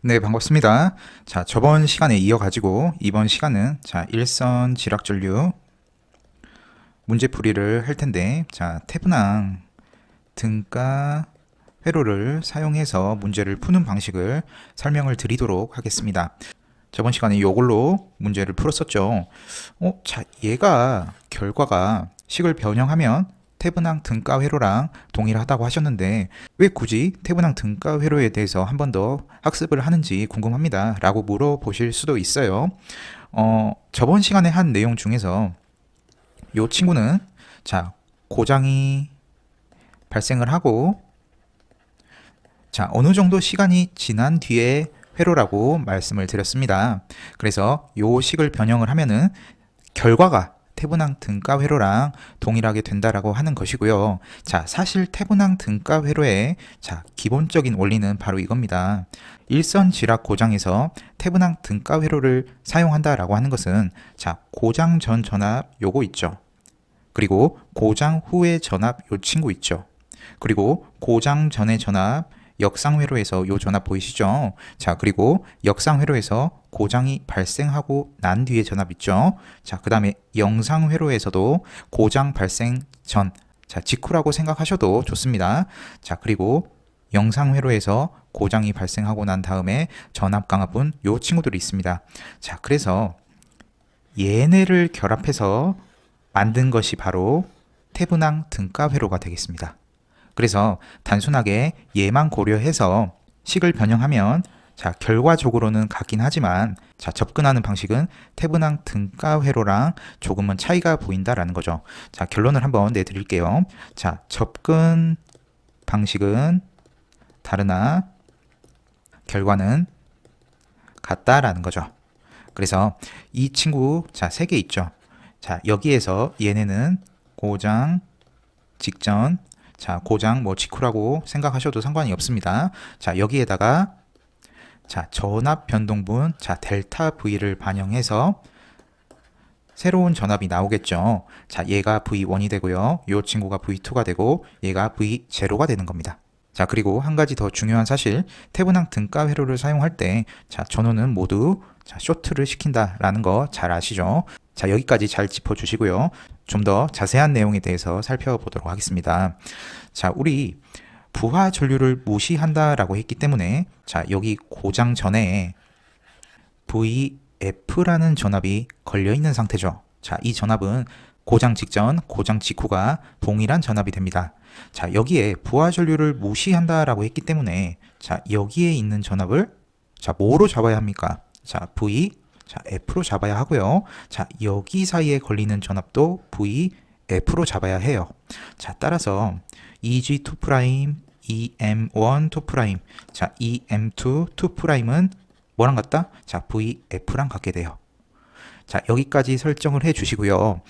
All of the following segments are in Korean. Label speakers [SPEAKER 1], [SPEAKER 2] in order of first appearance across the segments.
[SPEAKER 1] 네, 반갑습니다. 자, 저번 시간에 이어가지고 이번 시간은 일선 지락전류 문제풀이를 할 텐데, 태분항 등가 회로를 사용해서 문제를 푸는 방식을 설명을 드리도록 하겠습니다. 저번 시간에 이걸로 문제를 풀었었죠. 얘가 결과가 식을 변형하면 태분항 등가 회로랑 동일하다고 하셨는데 왜 굳이 태분항 등가 회로에 대해서 한 번 더 학습을 하는지 궁금합니다 라고 물어보실 수도 있어요. 저번 시간에 한 내용 중에서 이 친구는 고장이 발생을 하고 어느 정도 시간이 지난 뒤에 회로라고 말씀을 드렸습니다. 그래서 요 식을 변형을 하면은 결과가 태분항 등가 회로랑 동일하게 된다라고 하는 것이고요. 사실 태분항 등가 회로의 기본적인 원리는 바로 이겁니다. 일선 지락 고장에서 태분항 등가 회로를 사용한다라고 하는 것은 고장 전 전압 요거 있죠. 그리고 고장 후의 전압 요 친구 있죠. 그리고 고장 전의 전압 역상회로에서 요 전압 보이시죠? 그리고 역상회로에서 고장이 발생하고 난 뒤에 전압 있죠? 그 다음에 영상회로에서도 고장 발생 전, 직후라고 생각하셔도 좋습니다. 그리고 영상회로에서 고장이 발생하고 난 다음에 전압 강압은 요 친구들이 있습니다. 그래서 얘네를 결합해서 만든 것이 바로 태분항 등가 회로가 되겠습니다. 그래서 단순하게 얘만 고려해서 식을 변형하면 결과적으로는 같긴 하지만 접근하는 방식은 태분항 등가 회로랑 조금은 차이가 보인다라는 거죠. 결론을 한번 내드릴게요. 접근 방식은 다르나 결과는 같다라는 거죠. 그래서 이 친구 세 개 있죠. 여기에서 얘네는 고장 직전, 고장 직후라고 생각하셔도 상관이 없습니다. 여기에다가 전압 변동분 델타 V를 반영해서 새로운 전압이 나오겠죠. 얘가 V1이 되고요. 이 친구가 V2가 되고 얘가 V0가 되는 겁니다. 그리고 한 가지 더 중요한 사실, 태분항 등가 회로를 사용할 때 전원은 모두 쇼트를 시킨다라는 거 잘 아시죠? 여기까지 잘 짚어주시고요. 좀 더 자세한 내용에 대해서 살펴보도록 하겠습니다. 우리 부하 전류를 무시한다라고 했기 때문에 여기 고장 전에 VF라는 전압이 걸려 있는 상태죠. 이 전압은 고장 직전, 고장 직후가 동일한 전압이 됩니다. 여기에 부하 전류를 무시한다라고 했기 때문에 여기에 있는 전압을 뭐로 잡아야 합니까? F로 잡아야 하고요. 여기 사이에 걸리는 전압도 Vf로 잡아야 해요. 따라서 EG2', EM1 2', EM2 2'은 뭐랑 같다? VF랑 같게 돼요. 여기까지 설정을 해 주시고요.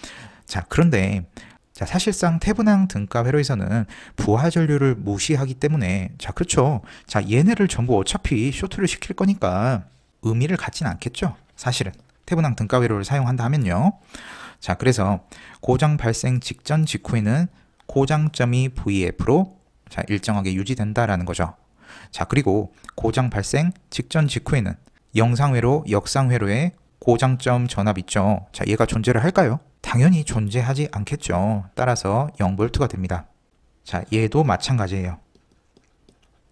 [SPEAKER 1] 그런데 사실상 태분항 등가 회로에서는 부하 전류를 무시하기 때문에 그렇죠. 얘네를 전부 어차피 쇼트를 시킬 거니까 의미를 갖진 않겠죠. 사실은 태분항 등가 회로를 사용한다 하면요. 그래서 고장 발생 직전 직후에는 고장점이 VF로 일정하게 유지된다라는 거죠. 그리고 고장 발생 직전 직후에는 영상회로, 역상회로에 고장점 전압 있죠. 얘가 존재를 할까요? 당연히 존재하지 않겠죠. 따라서 0V가 됩니다. 얘도 마찬가지예요.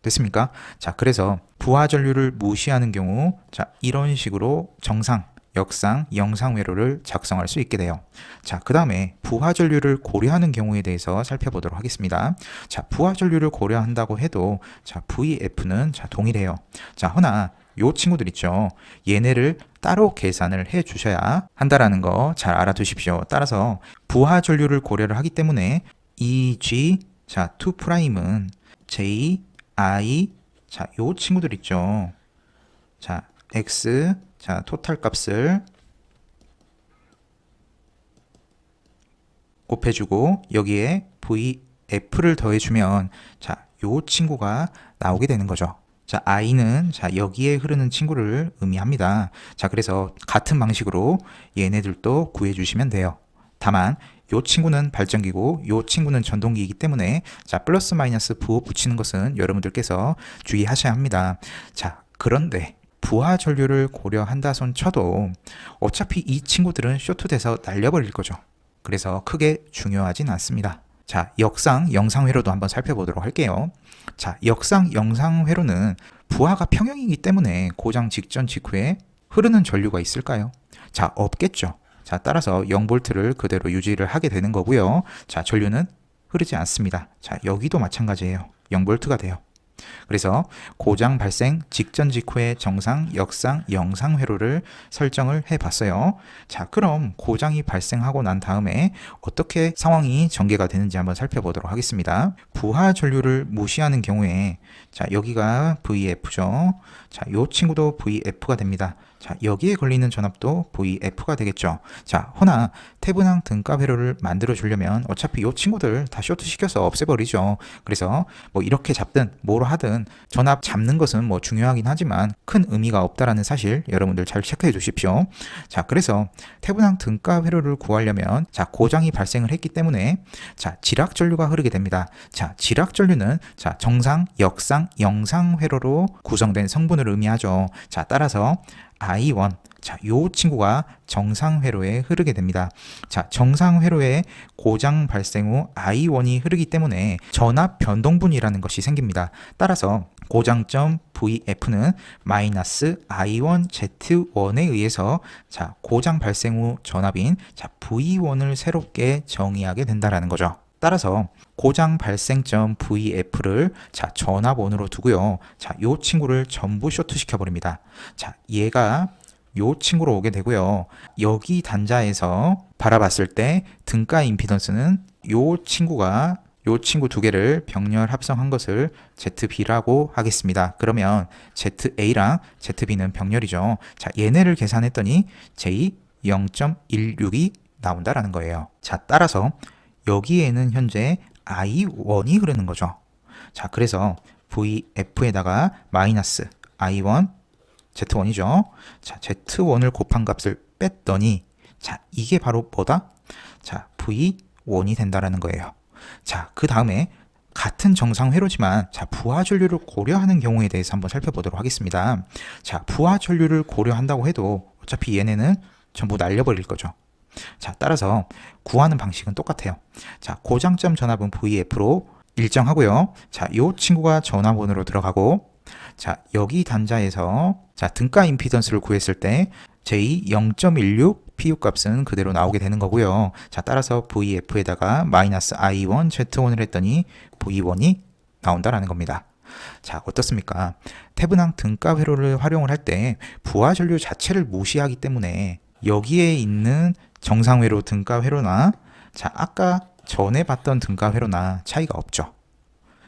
[SPEAKER 1] 됐습니까? 그래서 부하 전류를 무시하는 경우 이런 식으로 정상, 역상, 영상 회로를 작성할 수 있게 돼요. 그 다음에 부하 전류를 고려하는 경우에 대해서 살펴보도록 하겠습니다. 부하 전류를 고려한다고 해도 VF는 동일해요. 허나 요 친구들 있죠. 얘네를 따로 계산을 해 주셔야 한다라는 거 잘 알아두십시오. 따라서 부하 전류를 고려를 하기 때문에 EG 2'은 J, I, 요 친구들 있죠. X, 토탈 값을 곱해주고 여기에 VF를 더해주면 요 친구가 나오게 되는 거죠. I는 여기에 흐르는 친구를 의미합니다. 그래서 같은 방식으로 얘네들도 구해주시면 돼요. 다만 요 친구는 발전기고 요 친구는 전동기이기 때문에 플러스 마이너스 부호 붙이는 것은 여러분들께서 주의하셔야 합니다. 그런데 부하 전류를 고려한다 손 쳐도 어차피 이 친구들은 쇼트돼서 날려버릴 거죠. 그래서 크게 중요하진 않습니다. 자, 역상 영상회로도 한번 살펴보도록 할게요. 자, 역상 영상회로는 부하가 평형이기 때문에 고장 직전 직후에 흐르는 전류가 있을까요? 자, 없겠죠. 자, 따라서 0V를 그대로 유지를 하게 되는 거고요. 자, 전류는 흐르지 않습니다. 자, 여기도 마찬가지예요. 0V가 돼요. 그래서 고장 발생 직전 직후의 정상, 역상, 영상 회로를 설정을 해봤어요. 자, 그럼 고장이 발생하고 난 다음에 어떻게 상황이 전개가 되는지 한번 살펴보도록 하겠습니다. 부하 전류를 무시하는 경우에 자, 여기가 VF죠. 자, 이 친구도 VF가 됩니다. 자, 여기에 걸리는 전압도 VF가 되겠죠. 자, 허나 태분항 등가 회로를 만들어 주려면 어차피 이 친구들 다 쇼트 시켜서 없애버리죠. 그래서 뭐 이렇게 잡든 뭐로 하든 전압 잡는 것은 뭐 중요하긴 하지만 큰 의미가 없다라는 사실 여러분들 잘 체크해 주십시오. 자, 그래서 태분항 등가 회로를 구하려면 자, 고장이 발생을 했기 때문에 자, 지락 전류가 흐르게 됩니다. 자, 지락 전류는 자, 정상, 역상, 영상 회로로 구성된 성분을 의미하죠. 자, 따라서 I1 자, 요 친구가 정상 회로에 흐르게 됩니다. 자, 정상 회로에 고장 발생 후 I1이 흐르기 때문에 전압 변동분이라는 것이 생깁니다. 따라서 고장점 VF는 마이너스 I1Z1에 의해서 자, 고장 발생 후 전압인 자, V1을 새롭게 정의하게 된다라는 거죠. 따라서 고장 발생점 VF를 자, 전압원으로 두고요. 자, 요 친구를 전부 쇼트 시켜버립니다. 자, 얘가 요 친구로 오게 되고요. 여기 단자에서 바라봤을 때 등가 임피던스는 요 친구 두 개를 병렬 합성한 것을 ZB라고 하겠습니다. 그러면 ZA랑 ZB는 병렬이죠. 자, 얘네를 계산했더니 J 0.16이 나온다라는 거예요. 자, 따라서 여기에는 현재 I1이 흐르는 거죠. 자, 그래서 VF에다가 마이너스 I1 Z1이죠. 자, Z1을 곱한 값을 뺐더니 자, 이게 바로 뭐다? 자, V1이 된다라는 거예요. 자, 그 다음에 같은 정상 회로지만 자, 부하 전류를 고려하는 경우에 대해서 한번 살펴보도록 하겠습니다. 자, 부하 전류를 고려한다고 해도 어차피 얘네는 전부 날려버릴 거죠. 자, 따라서 구하는 방식은 똑같아요. 자, 고장점 전압은 VF로 일정하고요. 자, 요 친구가 전압원으로 들어가고 자, 여기 단자에서 자, 등가 임피던스를 구했을 때 J 0.16 PU 값은 그대로 나오게 되는 거고요. 자, 따라서 VF에다가 마이너스 I1 Z1을 했더니 V1이 나온다라는 겁니다. 자, 어떻습니까? 태분항 등가 회로를 활용을 할 때 부하 전류 자체를 무시하기 때문에 여기에 있는 정상 회로 등가 회로나 자, 아까 전에 봤던 등가 회로나 차이가 없죠.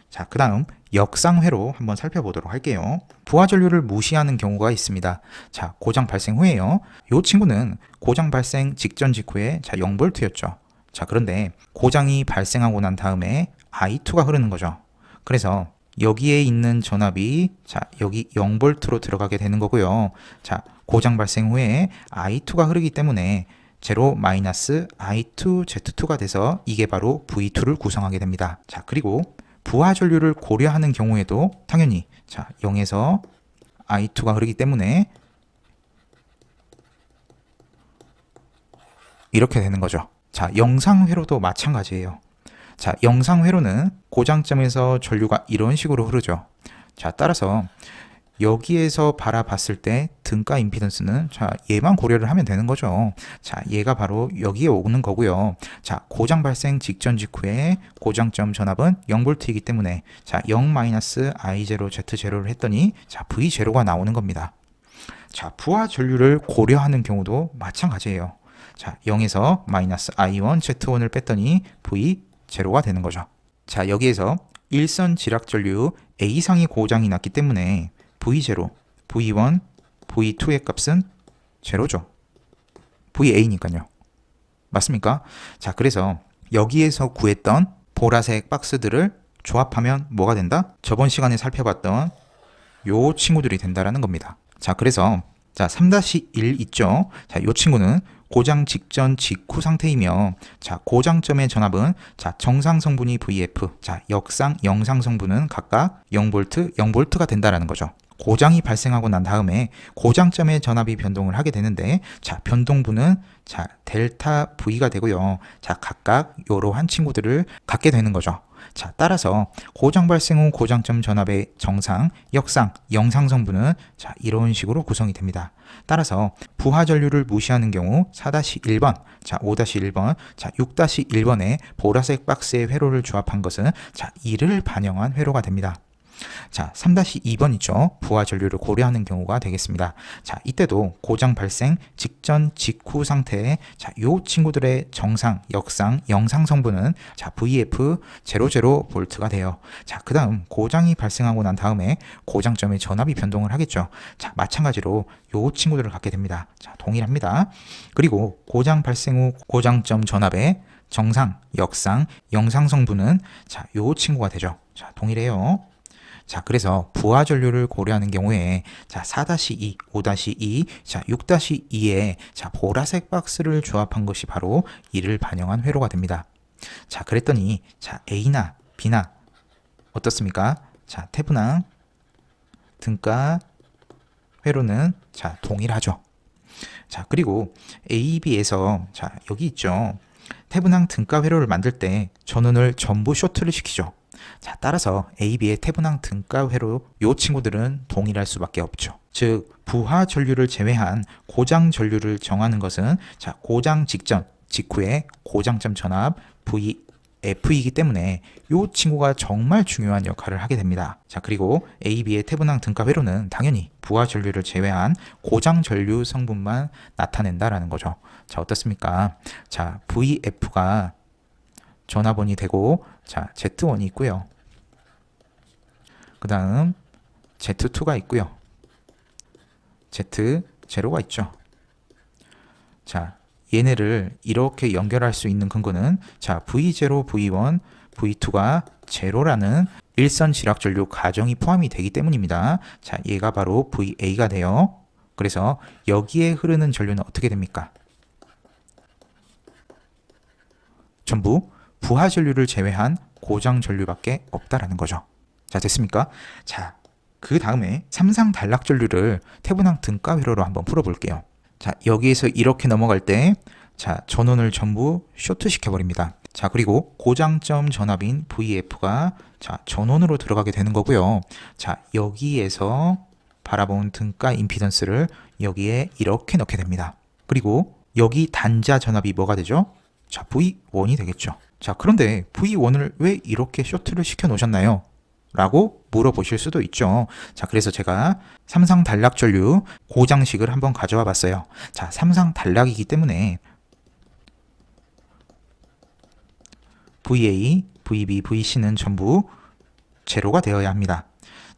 [SPEAKER 1] 자, 그 다음 역상 회로 한번 살펴보도록 할게요. 부하 전류를 무시하는 경우가 있습니다. 자, 고장 발생 후에요. 이 친구는 고장 발생 직전 직후에 자, 0V였죠. 자, 그런데 고장이 발생하고 난 다음에 I2가 흐르는 거죠. 그래서 여기에 있는 전압이 자, 여기 0V로 들어가게 되는 거고요. 자, 고장 발생 후에 I2가 흐르기 때문에 제로 마이너스 I2 Z2가 돼서 이게 바로 V2를 구성하게 됩니다. 자, 그리고 부하 전류를 고려하는 경우에도 당연히 자, 0에서 I2가 흐르기 때문에 이렇게 되는 거죠. 자, 영상 회로도 마찬가지예요. 자, 영상 회로는 고장점에서 전류가 이런 식으로 흐르죠. 자, 따라서 여기에서 바라봤을 때 등가 임피던스는 자, 얘만 고려를 하면 되는 거죠. 자, 얘가 바로 여기에 오는 거고요. 자, 고장 발생 직전 직후에 고장점 전압은 0V이기 때문에 자, 0-I0Z0를 했더니 자, V0가 나오는 겁니다. 자, 부하 전류를 고려하는 경우도 마찬가지예요. 자, 0에서 마이너스 I1 Z1을 뺐더니 V0가 되는 거죠. 자, 여기에서 일선 지락 전류 A상이 고장이 났기 때문에 V0, V1, V2의 값은 제로죠. VA니까요. 맞습니까? 자, 그래서 여기에서 구했던 보라색 박스들을 조합하면 뭐가 된다? 저번 시간에 살펴봤던 요 친구들이 된다라는 겁니다. 자, 그래서 자, 3-1 있죠? 자, 요 친구는 고장 직전 직후 상태이며 자, 고장점의 전압은 자, 정상 성분이 VF, 자, 역상, 영상 성분은 각각 0V, 0V가 된다라는 거죠. 고장이 발생하고 난 다음에 고장점의 전압이 변동을 하게 되는데, 자, 변동부는 자, 델타 V가 되고요. 자, 각각 이러한 친구들을 갖게 되는 거죠. 자, 따라서 고장 발생 후 고장점 전압의 정상, 역상, 영상 성분은 자, 이런 식으로 구성이 됩니다. 따라서 부하 전류를 무시하는 경우 4-1번, 자, 5-1번, 자, 6-1번의 보라색 박스의 회로를 조합한 것은 자, 이를 반영한 회로가 됩니다. 자, 3-2번 있죠. 부하 전류를 고려하는 경우가 되겠습니다. 자, 이때도 고장 발생 직전 직후 상태에 자, 요 친구들의 정상, 역상, 영상 성분은 자, VF00V가 돼요. 자, 그다음 고장이 발생하고 난 다음에 고장점의 전압이 변동을 하겠죠. 자, 마찬가지로 요 친구들을 갖게 됩니다. 자, 동일합니다. 그리고 고장 발생 후 고장점 전압의 정상, 역상, 영상 성분은 자, 요 친구가 되죠. 자, 동일해요. 자, 그래서 부하 전류를 고려하는 경우에 자, 4-2, 5-2, 자, 6-2에 자, 보라색 박스를 조합한 것이 바로 이를 반영한 회로가 됩니다. 자, 그랬더니 자, A나 B나 어떻습니까? 자, 태분항 등가 회로는 자, 동일하죠. 자, 그리고 A, B에서 자, 여기 있죠. 태분항 등가 회로를 만들 때 전원을 전부 쇼트를 시키죠. 자, 따라서 A, B의 태분항 등가 회로 요 친구들은 동일할 수밖에 없죠. 즉, 부하 전류를 제외한 고장 전류를 정하는 것은 자, 고장 직전, 직후의 고장점 전압 VF이기 때문에 요 친구가 정말 중요한 역할을 하게 됩니다. 자, 그리고 A, B의 태분항 등가 회로는 당연히 부하 전류를 제외한 고장 전류 성분만 나타낸다라는 거죠. 자, 어떻습니까? 자, VF가 전화번이 되고 자, Z1이 있고요. 그 다음 Z2가 있고요. Z0가 있죠. 자, 얘네를 이렇게 연결할 수 있는 근거는 자, V0, V1, V2가 제로라는 일선 지락 전류 가정이 포함이 되기 때문입니다. 자, 얘가 바로 VA가 돼요. 그래서 여기에 흐르는 전류는 어떻게 됩니까? 전부 부하 전류를 제외한 고장 전류밖에 없다라는 거죠. 자, 됐습니까? 자, 그 다음에 삼상 단락 전류를 태분항 등가 회로로 한번 풀어볼게요. 자, 여기에서 이렇게 넘어갈 때 자, 전원을 전부 쇼트 시켜버립니다. 자, 그리고 고장점 전압인 VF가 자, 전원으로 들어가게 되는 거고요. 자, 여기에서 바라본 등가 임피던스를 여기에 이렇게 넣게 됩니다. 그리고 여기 단자 전압이 뭐가 되죠? 자, V1이 되겠죠. 자, 그런데 V1을 왜 이렇게 쇼트를 시켜 놓으셨나요? 라고 물어보실 수도 있죠. 자, 그래서 제가 삼상 단락 전류 고장식을 한번 가져와 봤어요. 자, 삼상 단락이기 때문에 VA, VB, VC는 전부 제로가 되어야 합니다.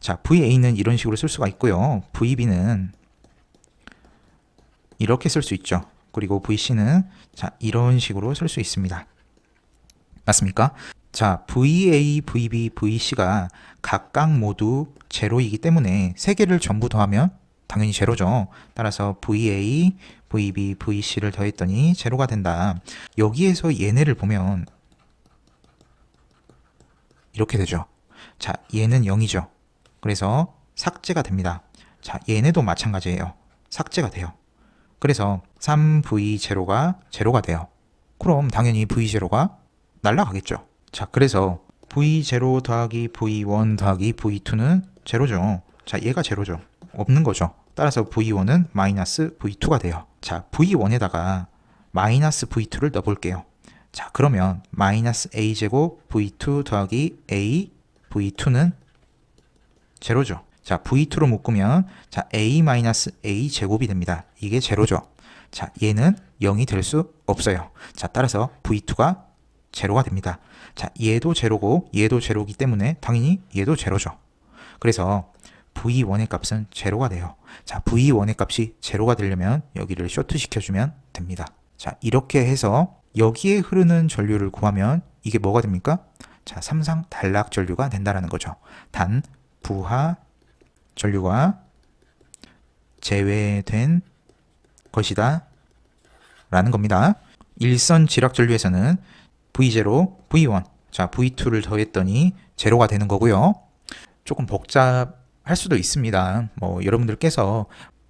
[SPEAKER 1] 자, VA는 이런 식으로 쓸 수가 있고요. VB는 이렇게 쓸 수 있죠. 그리고 VC는 자, 이런 식으로 쓸 수 있습니다. 맞습니까? 자, VA, VB, VC가 각각 모두 제로이기 때문에 세 개를 전부 더하면 당연히 제로죠. 따라서 VA, VB, VC를 더했더니 제로가 된다. 여기에서 얘네를 보면 이렇게 되죠. 자, 얘는 0이죠. 그래서 삭제가 됩니다. 자, 얘네도 마찬가지예요. 삭제가 돼요. 그래서 3V0가 제로가 돼요. 그럼 당연히 V0가 날아가겠죠. 자, 그래서 V0 더하기 V1 더하기 V2는 제로죠. 자, 얘가 제로죠. 없는 거죠. 따라서 V1은 마이너스 V2가 돼요. 자, V1에다가 마이너스 V2를 넣어볼게요. 자, 그러면 마이너스 A제곱 V2 더하기 A V2는 제로죠. 자, V2로 묶으면 자, A 마이너스 A 제곱이 됩니다. 이게 제로죠. 자, 얘는 0이 될 수 없어요. 자, 따라서 V2가 제로가 됩니다. 자, 얘도 제로고 얘도 제로기 때문에 당연히 얘도 제로죠. 그래서 V1의 값은 제로가 돼요. 자, V1의 값이 제로가 되려면 여기를 쇼트 시켜주면 됩니다. 자, 이렇게 해서 여기에 흐르는 전류를 구하면 이게 뭐가 됩니까? 자, 삼상 단락 전류가 된다라는 거죠. 단 부하 전류가 제외된 것이다 라는 겁니다. 일선 지락 전류에서는 V0, V1, 자 V2를 더했더니 제로가 되는 거고요. 조금 복잡한 할 수도 있습니다. 뭐 여러분들께서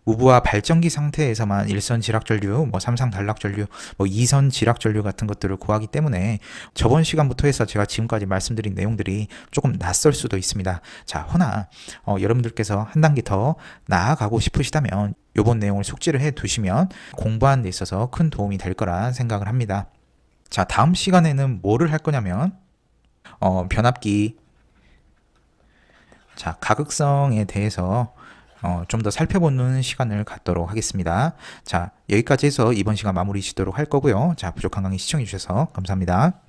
[SPEAKER 1] 우부와 발전기 상태에서만 일선 지락전류, 뭐 삼상 단락전류, 뭐 이선 지락전류 같은 것들을 구하기 때문에 저번 시간부터 해서 제가 지금까지 말씀드린 내용들이 조금 낯설 수도 있습니다. 자, 허나 여러분들께서 한 단계 더 나아가고 싶으시다면 요번 내용을 숙지를 해 두시면 공부하는 데 있어서 큰 도움이 될 거라 생각을 합니다. 자, 다음 시간에는 뭐를 할 거냐면 변압기, 자, 가극성에 대해서 좀 더 살펴보는 시간을 갖도록 하겠습니다. 자, 여기까지 해서 이번 시간 마무리 짓도록 할 거고요. 자, 부족한 강의 시청해 주셔서 감사합니다.